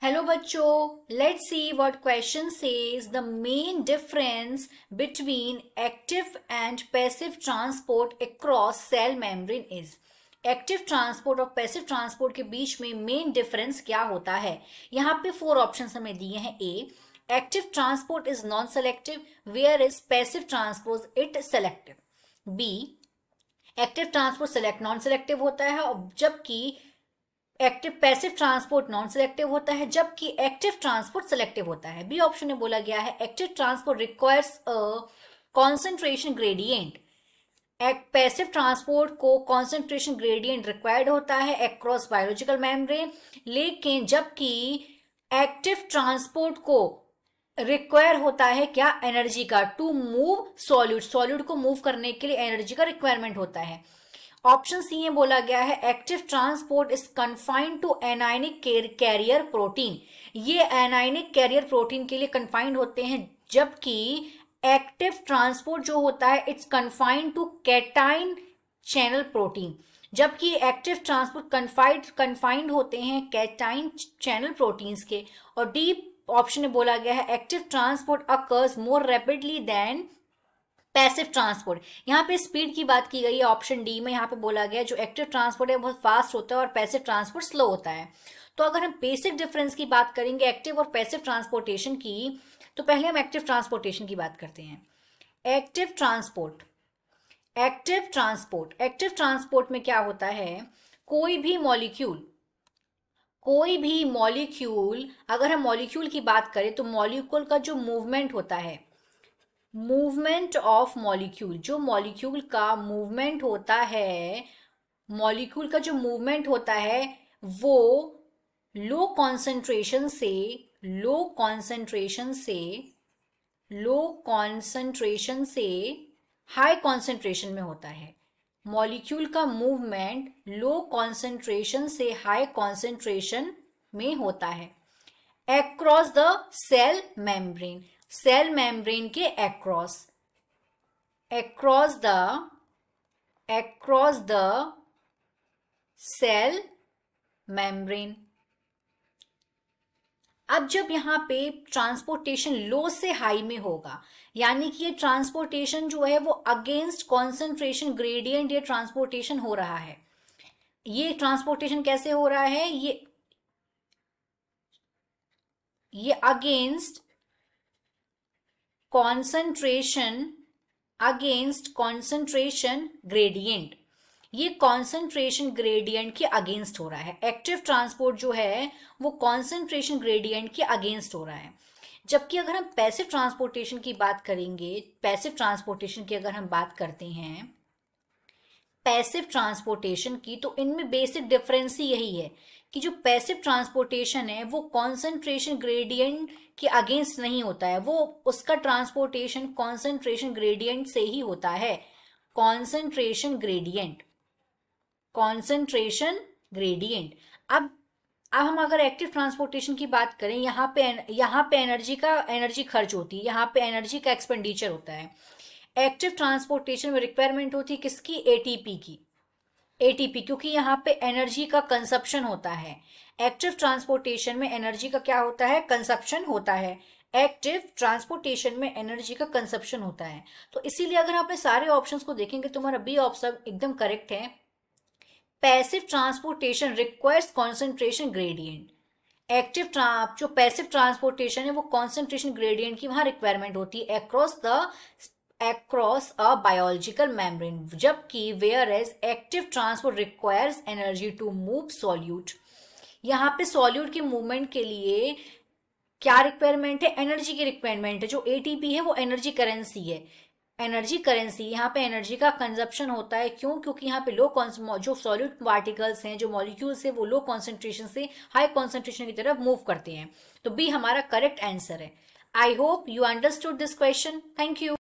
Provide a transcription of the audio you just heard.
Hello बच्चों, let's see what question says the main difference between active and passive transport across cell membrane is. Active transport और passive transport के बीच में main difference क्या होता है। यहाँ पे 4 ऑप्शंस हमें दिए हैं। A, active transport is non selective where is passive transport it selective. B, active transport select non selective होता है और जबकि active passive transport non selective होता है जबकि एक्टिव ट्रांसपोर्ट सेलेक्टिव होता है। बी ऑप्शन में बोला गया है active transport requires a concentration gradient. Passive transport को कॉन्सेंट्रेशन ग्रेडियंट रिक्वायर्ड होता है अक्रॉस बायोलॉजिकल मेम्ब्रेन, लेकिन जबकि एक्टिव ट्रांसपोर्ट को रिक्वायर होता है क्या, एनर्जी का, टू मूव सॉल्यूट। सॉल्यूट को मूव करने के लिए एनर्जी का रिक्वायरमेंट होता है। ऑप्शन सी में बोला गया है active transport is confined to anionic carrier protein. ये एनायनिक कैरियर प्रोटीन के लिए कन्फाइंड होते हैं, जबकि एक्टिव ट्रांसपोर्ट जो होता है it's confined to cation channel protein. जबकि एक्टिव ट्रांसपोर्ट कन्फाइंड होते हैं कैटाइन चैनल प्रोटीन्स के। और डी ऑप्शन में बोला गया है active transport occurs more rapidly than passive transport. यहाँ पे स्पीड की बात की गई है ऑप्शन डी में। यहाँ पे बोला गया जो एक्टिव ट्रांसपोर्ट है बहुत फास्ट होता है और पैसिव ट्रांसपोर्ट स्लो होता है। तो अगर हम बेसिक डिफरेंस की बात करेंगे एक्टिव और पैसिव ट्रांसपोर्टेशन की, तो पहले हम एक्टिव ट्रांसपोर्टेशन की बात करते हैं। एक्टिव ट्रांसपोर्ट में क्या होता है, कोई भी मॉलिक्यूल अगर हम मॉलिक्यूल की बात करें तो मॉलिक्यूल का जो मूवमेंट होता है, मूवमेंट ऑफ मॉलिक्यूल, जो मॉलिक्यूल का मूवमेंट होता है वो लो कॉन्सेंट्रेशन से हाई कॉन्सेंट्रेशन में होता है। मॉलिक्यूल का मूवमेंट लो कॉन्सेंट्रेशन से हाई कॉन्सेंट्रेशन में होता है across the cell membrane. Cell membrane के अक्रॉस द सेल मेम्ब्रेन। अब जब यहाँ पे ट्रांसपोर्टेशन लो से हाई में होगा, यानी कि ये ट्रांसपोर्टेशन जो है वो अगेंस्ट कॉन्सेंट्रेशन ग्रेडियंट ये ट्रांसपोर्टेशन हो रहा है। ये ट्रांसपोर्टेशन कैसे हो रहा है, ये अगेंस्ट कॉन्सेंट्रेशन ग्रेडियंट, ये कॉन्सेंट्रेशन ग्रेडियंट के अगेंस्ट हो रहा है। एक्टिव ट्रांसपोर्ट जो है वो कॉन्सेंट्रेशन ग्रेडियंट के अगेंस्ट हो रहा है। जबकि अगर हम पैसिव ट्रांसपोर्टेशन की बात करेंगे, पैसिव ट्रांसपोर्टेशन की अगर हम बात करते हैं पैसिव ट्रांसपोर्टेशन की, तो इनमें बेसिक डिफरेंस ही यही है कि जो पैसिव ट्रांसपोर्टेशन है वो कॉन्सेंट्रेशन ग्रेडियंट के अगेंस्ट नहीं होता है, वो उसका ट्रांसपोर्टेशन कॉन्सेंट्रेशन ग्रेडियंट से ही होता है। Concentration gradient. अब हम अगर एक्टिव ट्रांसपोर्टेशन की बात करें, यहाँ पे एनर्जी खर्च होती है, यहाँ पे एनर्जी का एक्सपेंडिचर होता है। एक्टिव ट्रांसपोर्टेशन में रिक्वायरमेंट होती है किसकी, एटीपी, क्योंकि यहाँ पे एनर्जी का कंजप्शन होता है। एक्टिव ट्रांसपोर्टेशन में एनर्जी का क्या होता है, कंजप्शन होता है। एक्टिव ट्रांसपोर्टेशन में एनर्जी का कंजप्शन होता है। तो इसीलिए अगर आपने सारे ऑप्शंस को देखेंगे तुम्हारा बी ऑप्शन एकदम करेक्ट है। Passive transportation requires concentration gradient. जो पैसिव ट्रांसपोर्टेशन है वो कॉन्सेंट्रेशन ग्रेडियंट की वहां रिक्वायरमेंट होती है across a biological membrane, जबकि whereas active transport requires energy to move solute। यहाँ पे सॉल्यूट के मूवमेंट के लिए क्या रिक्वायरमेंट है, एनर्जी की रिक्वायरमेंट है। जो एटीपी है वो एनर्जी करेंसी है। यहाँ पे एनर्जी का कंजप्शन होता है। क्यों, क्योंकि यहाँ पे जो सॉल्यूट पार्टिकल्स हैं, जो मॉलिक्यूल्स है वो लो कॉन्सेंट्रेशन से हाई कॉन्सेंट्रेशन की तरफ मूव करते हैं। तो बी हमारा करेक्ट आंसर है। I hope you understood this question. Thank you.